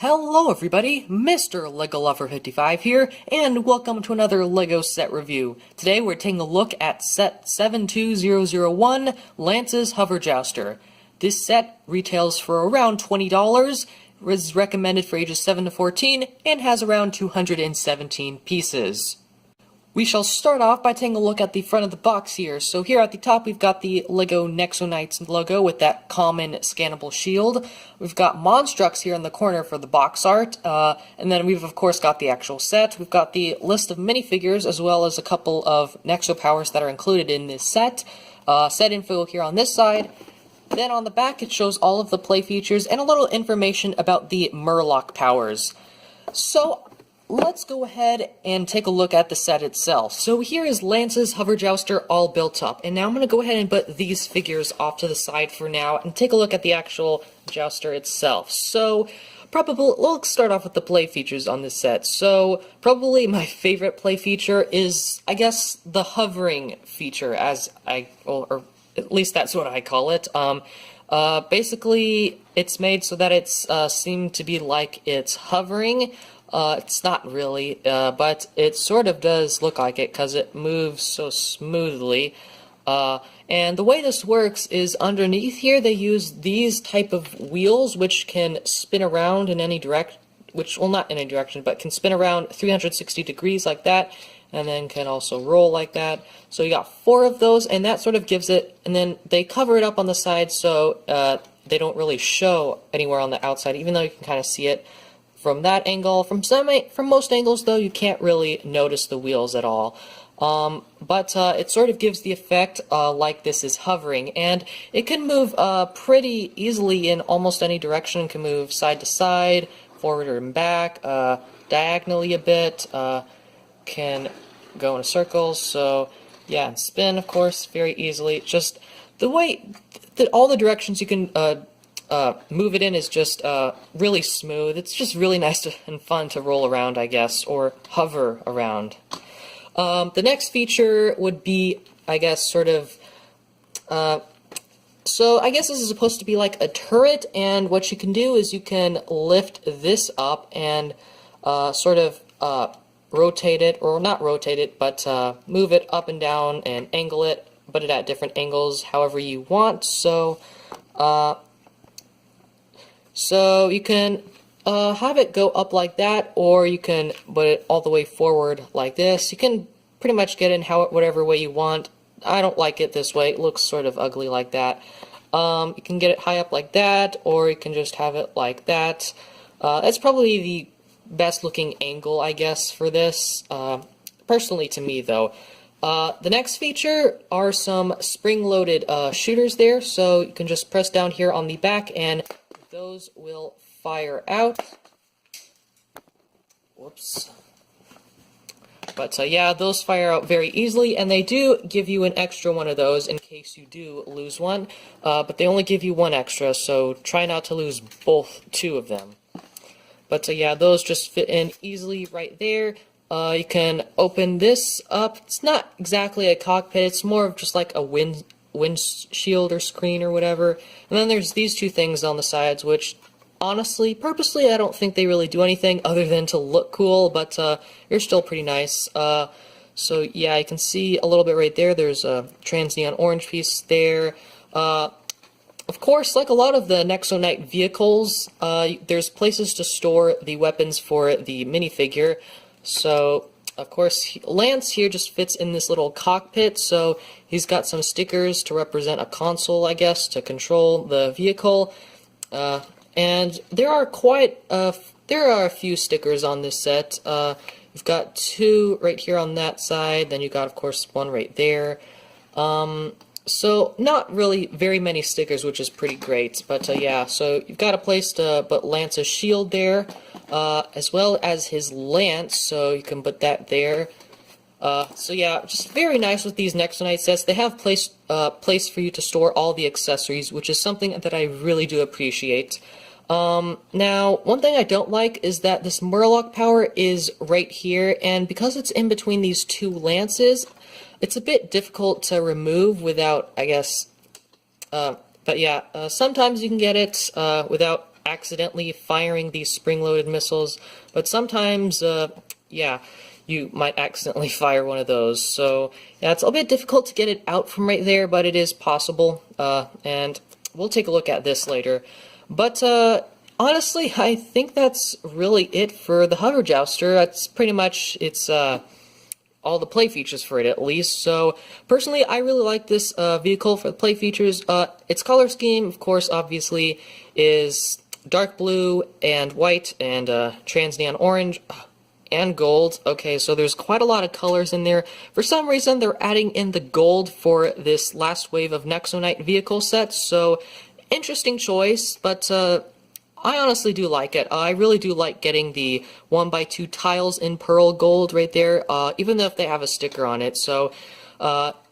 Hello everybody, Mr. Lego Lover 55 here, and welcome to another LEGO set review. Today we're taking a look at set 72001, Lance's Hover Jouster. This set retails for around $20, is recommended for ages 7 to 14, and has around 217 pieces. We shall start off by taking a look at the front of the box here. So here at the top we've got the LEGO Nexo Knights logo with that common scannable shield. We've got Monstrux here in the corner for the box art, and then we've of course got the actual set. We've got the list of minifigures as well as a couple of Nexo powers that are included in this set. Set info here on this side. Then on the back it shows all of the play features and a little information about the Murloc powers. So let's go ahead and take a look at the set itself. So here is Lance's Hover Jouster all built up, and now I'm going to go ahead and put these figures off to the side for now and take a look at the actual Jouster itself. So let's start off with the play features on this set. So probably my favorite play feature is, I guess, the hovering feature, or at least that's what I call it. Basically, it's made so that it's seemed to be like it's hovering. It's not really, but it sort of does look like it because it moves so smoothly. And the way this works is underneath here they use these type of wheels which can spin around in any direction, well, not in any direction, but can spin around 360 degrees like that, and then can also roll like that. So you got 4 of those, and that sort of gives it, and then they cover it up on the side so they don't really show anywhere on the outside, even though you can kind of see it from that angle. From most angles, though, you can't really notice the wheels at all. But it sort of gives the effect like this is hovering, and it can move pretty easily in almost any direction. It can move side to side, forward and back, diagonally a bit, can go in circles, so yeah, and spin, of course, very easily. Just the way that all the directions you can move it in is just really smooth. It's just really nice and fun to roll around, I guess, or hover around. The next feature would be, I guess, sort of, so I guess this is supposed to be like a turret, and what you can do is you can lift this up and sort of rotate it, or not rotate it, but move it up and down and angle it, put it at different angles however you want. So you can have it go up like that, or you can put it all the way forward like this. You can pretty much get in whatever way you want. I don't like it this way. It looks sort of ugly like that. You can get it high up like that, or you can just have it like that. That's probably the best looking angle, I guess, for this. Personally to me, though. The next feature are some spring-loaded shooters there, so you can just press down here on the back and those will fire out. Whoops. But yeah, those fire out very easily, and they do give you an extra one of those in case you do lose one. But they only give you one extra, so try not to lose two of them. But yeah, those just fit in easily right there. You can open this up. It's not exactly a cockpit, it's more of just like a windshield or screen or whatever. And then there's these two things on the sides, which honestly, purposely, I don't think they really do anything other than to look cool, but they're still pretty nice. So yeah, you can see a little bit right there. There's a trans neon orange piece there. Of course, like a lot of the Nexo Knight vehicles, there's places to store the weapons for the minifigure. So, of course, Lance here just fits in this little cockpit, so he's got some stickers to represent a console, I guess, to control the vehicle. And there are a few stickers on this set. You've got 2 right here on that side, then you've got, of course, 1 right there. So, not really very many stickers, which is pretty great, but yeah, so you've got a place to put Lance's shield there, as well as his lance, so you can put that there. So yeah, just very nice with these Nexo Knight sets. They have place for you to store all the accessories, which is something that I really do appreciate. Now, one thing I don't like is that this Murloc power is right here, and because it's in between these 2 lances, it's a bit difficult to remove without, I guess, but yeah, sometimes you can get it without accidentally firing these spring-loaded missiles, but sometimes, yeah, you might accidentally fire one of those. So, yeah, it's a bit difficult to get it out from right there, but it is possible, and we'll take a look at this later. But, honestly, I think that's really it for the Hover Jouster. That's pretty much, it's, all the play features for it, at least. So, personally, I really like this vehicle for the play features. Its color scheme, of course, obviously, is dark blue and white and trans neon orange and gold. Okay, so there's quite a lot of colors in there. For some reason, they're adding in the gold for this last wave of Nexo Knight vehicle sets, so interesting choice, but I honestly do like it. I really do like getting the 1x2 tiles in pearl gold right there, even though if they have a sticker on it. So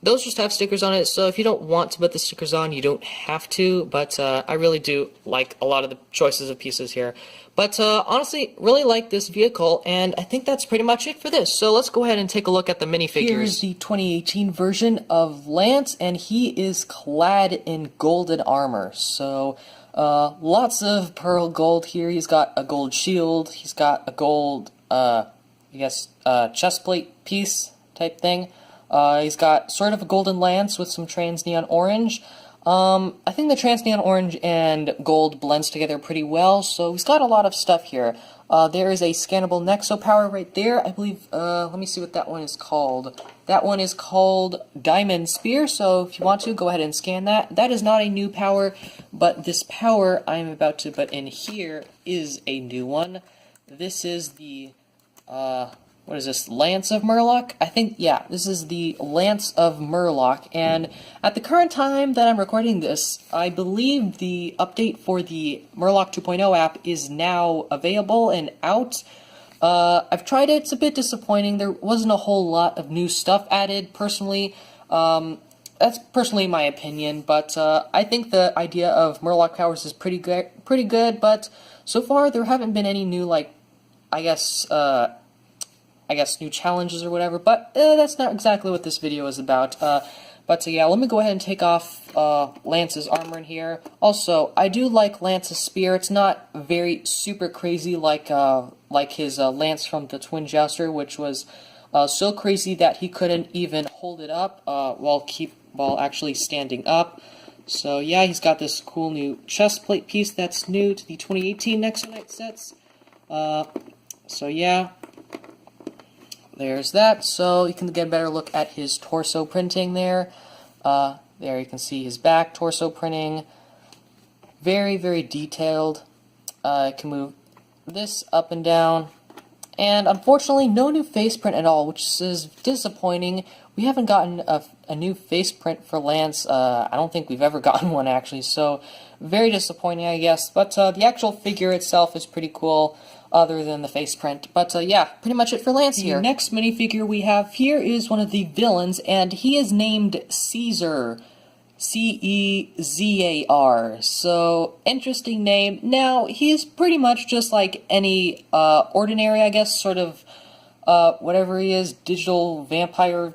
those just have stickers on it, so if you don't want to put the stickers on, you don't have to, but I really do like a lot of the choices of pieces here. But honestly, really like this vehicle, and I think that's pretty much it for this. So let's go ahead and take a look at the minifigures. Here's the 2018 version of Lance, and he is clad in golden armor. So lots of pearl gold here. He's got a gold shield. He's got a gold, I guess, chest plate piece type thing. He's got sort of a golden lance with some trans neon orange. I think the trans neon orange and gold blends together pretty well, so he's got a lot of stuff here. There is a scannable Nexo power right there. I believe, let me see what that one is called. That one is called Diamond Spear, so if you want to, go ahead and scan that. That is not a new power, but this power I'm about to put in here is a new one. This is the, what is this, Lance of Murloc? I think, yeah, this is the Lance of Murloc, and at the current time that I'm recording this, I believe the update for the Murloc 2.0 app is now available and out. I've tried it, it's a bit disappointing. There wasn't a whole lot of new stuff added, personally. That's personally my opinion, but I think the idea of Murloc powers is pretty good, but so far there haven't been any new, like, I guess new challenges or whatever, but that's not exactly what this video is about. But yeah, let me go ahead and take off Lance's armor in here. Also, I do like Lance's spear. It's not very super crazy like his Lance from the Twin Jouster, which was so crazy that he couldn't even hold it up while actually standing up. So yeah, he's got this cool new chest plate piece that's new to the 2018 Nexo Knight sets. So yeah. There's that, so you can get a better look at his torso printing there. There you can see his back torso printing. Very, very detailed. You can move this up and down. And unfortunately, no new face print at all, which is disappointing. We haven't gotten a new face print for Lance. I don't think we've ever gotten one, actually, so very disappointing, I guess. But the actual figure itself is pretty cool, other than the face print. But yeah, pretty much it for Lance here. The next minifigure we have here is one of the villains, and he is named Caesar. C-E-Z-A-R. So, interesting name. Now, he's pretty much just like any ordinary, I guess, sort of, whatever he is, digital vampire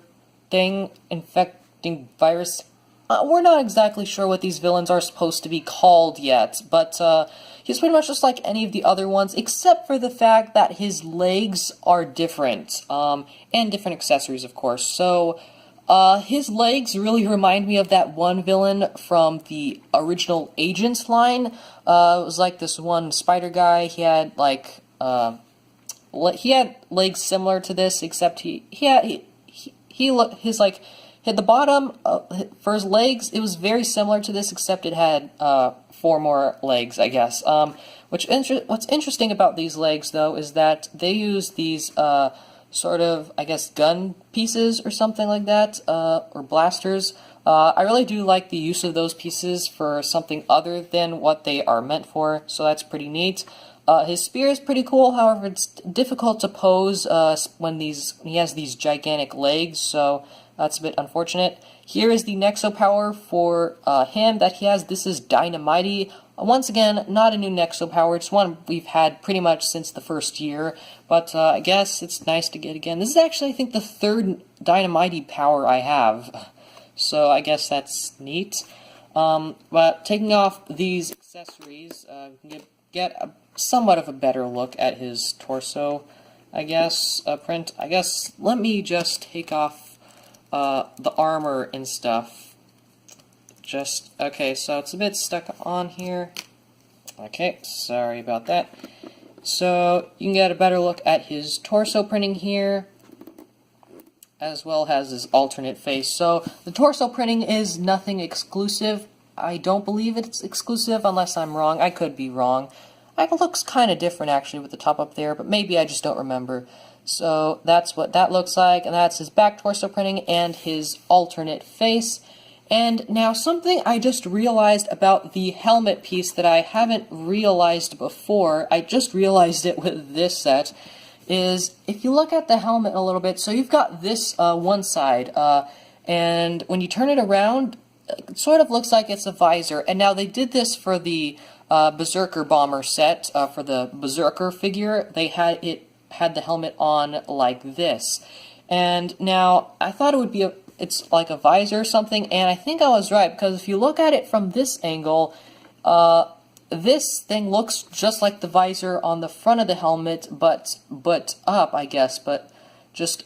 thing, infecting virus. We're not exactly sure what these villains are supposed to be called yet, but he's pretty much just like any of the other ones, except for the fact that his legs are different, and different accessories, of course. So, his legs really remind me of that one villain from the original Agents line. It was like this one spider guy. He had like he had legs similar to this, except he had the bottom for his legs. It was very similar to this, except it had 4 more legs, I guess. What's interesting about these legs, though, is that they use these sort of, I guess, gun pieces or something like that, or blasters. I really do like the use of those pieces for something other than what they are meant for, so that's pretty neat. His spear is pretty cool, however, it's difficult to pose when he has these gigantic legs, so that's a bit unfortunate. Here is the Nexo power for him that he has. This is Dynamite. Once again, not a new Nexo power. It's one we've had pretty much since the first year, but I guess it's nice to get again. This is actually, I think, the 3rd Dynamite power I have, so I guess that's neat. But taking off these accessories, we can get get somewhat of a better look at his torso, I guess, print. I guess, let me just take off the armor and stuff. Okay, so it's a bit stuck on here. Okay, sorry about that. So, you can get a better look at his torso printing here, as well as his alternate face. So, the torso printing is nothing exclusive. I don't believe it's exclusive, unless I'm wrong. I could be wrong. It looks kind of different, actually, with the top up there, but maybe I just don't remember. So, that's what that looks like, and that's his back torso printing and his alternate face. And now, something I just realized about the helmet piece that I haven't realized before, I just realized it with this set, is if you look at the helmet a little bit, so you've got this one side, and when you turn it around, it sort of looks like it's a visor. And now they did this for the Berserker Bomber set, for the Berserker figure. They had the helmet on like this. And now, I thought it would be it's like a visor or something, and I think I was right, because if you look at it from this angle, this thing looks just like the visor on the front of the helmet, but up, I guess, but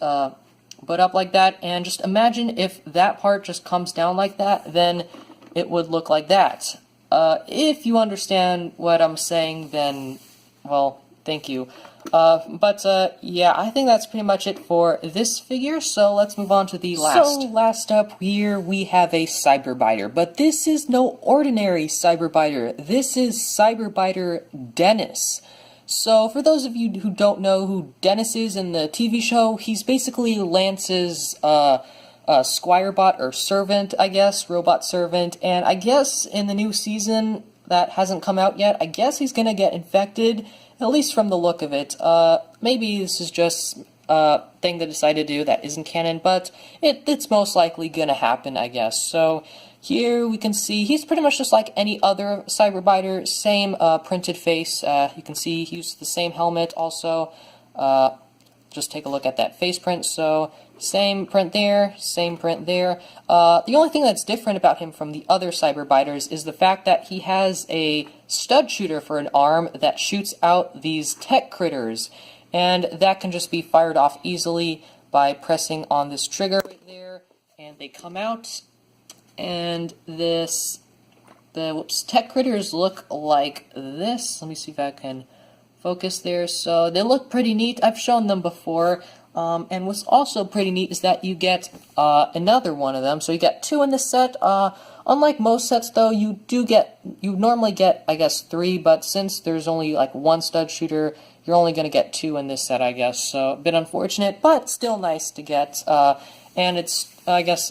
up like that, and just imagine if that part just comes down like that, then it would look like that. If you understand what I'm saying, then, well, thank you. Yeah, I think that's pretty much it for this figure, so let's move on to the last. So, last up here, we have a Cyberbiter, but this is no ordinary Cyberbiter. This is Cyberbiter Dennis. So, for those of you who don't know who Dennis is in the TV show, he's basically Lance's, squirebot, or servant, I guess, robot servant, and I guess in the new season that hasn't come out yet, I guess he's gonna get infected, at least from the look of it. Maybe this is just a thing they decided to do that isn't canon, but it's most likely gonna happen, I guess. So here we can see he's pretty much just like any other Cyberbiter, same printed face. You can see he used the same helmet also. Just take a look at that face print. So same print there, same print there. The only thing that's different about him from the other Cyberbiters is the fact that he has a stud shooter for an arm that shoots out these tech critters, and that can just be fired off easily by pressing on this trigger right there, and they come out, and the tech critters look like this. Let me see if I can focus there. So they look pretty neat. I've shown them before. And what's also pretty neat is that you get another one of them. So you get two in this set. Unlike most sets, though, you normally get, I guess, 3, but since there's only like one stud shooter, you're only going to get 2 in this set, I guess. So a bit unfortunate, but still nice to get. And it's, I guess,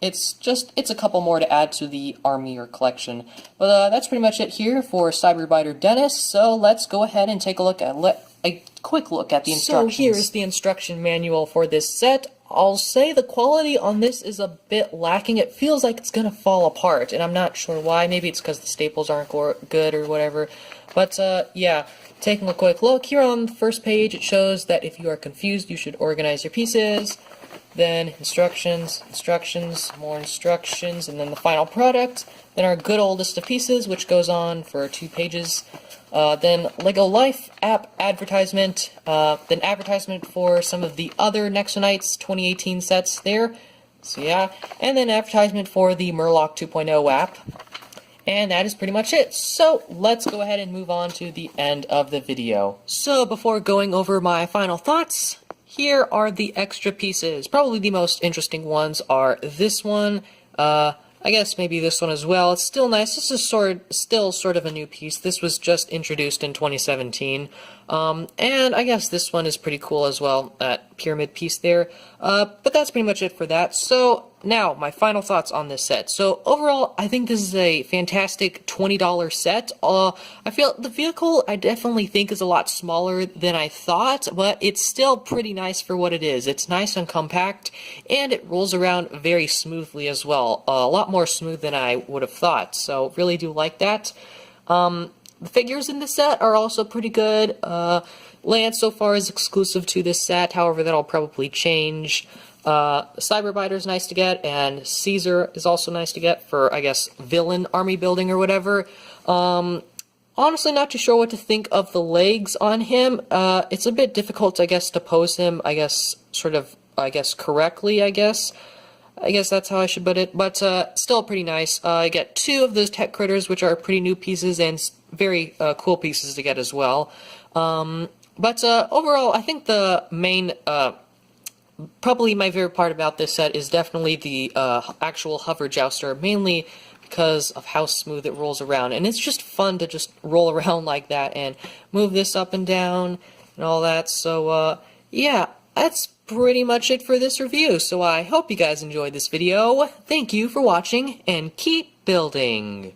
it's a couple more to add to the army or collection. But that's pretty much it here for Cyberbiter Dennis. So let's go ahead and take a look at a quick look at the instructions. So here's the instruction manual for this set. I'll say the quality on this is a bit lacking. It feels like it's gonna fall apart, and I'm not sure why. Maybe it's because the staples aren't good or whatever. But yeah, taking a quick look here on the first page, it shows that if you are confused, you should organize your pieces. Then instructions, more instructions, and then the final product. Then our good old list of pieces, which goes on for 2 pages. Then Lego Life app advertisement, then advertisement for some of the other Nexonites 2018 sets there. So yeah, and then advertisement for the Murloc 2.0 app. And that is pretty much it. So let's go ahead and move on to the end of the video. So before going over my final thoughts, here are the extra pieces. Probably the most interesting ones are this one, I guess maybe this one as well. It's still nice. This is still sort of a new piece. This was just introduced in 2017. And I guess this one is pretty cool as well, that pyramid piece there. But that's pretty much it for that. So now, my final thoughts on this set. So overall, I think this is a fantastic $20 set. I feel the vehicle, I definitely think, is a lot smaller than I thought, but it's still pretty nice for what it is. It's nice and compact, and it rolls around very smoothly as well. A lot more smooth than I would have thought, so really do like that. The figures in the set are also pretty good. Lance so far is exclusive to this set, however that'll probably change. Cyberbiter is nice to get, and Caesar is also nice to get for, I guess, villain army building or whatever. honestly not too sure what to think of the legs on him. It's a bit difficult, I guess, to pose him, I guess, correctly, I guess. I guess that's how I should put it, but still pretty nice. I get 2 of those tech critters, which are pretty new pieces and very cool pieces to get as well. But overall, I think the main, probably my favorite part about this set is definitely the actual hover Jouster, mainly because of how smooth it rolls around. And it's just fun to just roll around like that and move this up and down and all that. So, yeah, that's pretty much it for this review. So I hope you guys enjoyed this video. Thank you for watching, and keep building!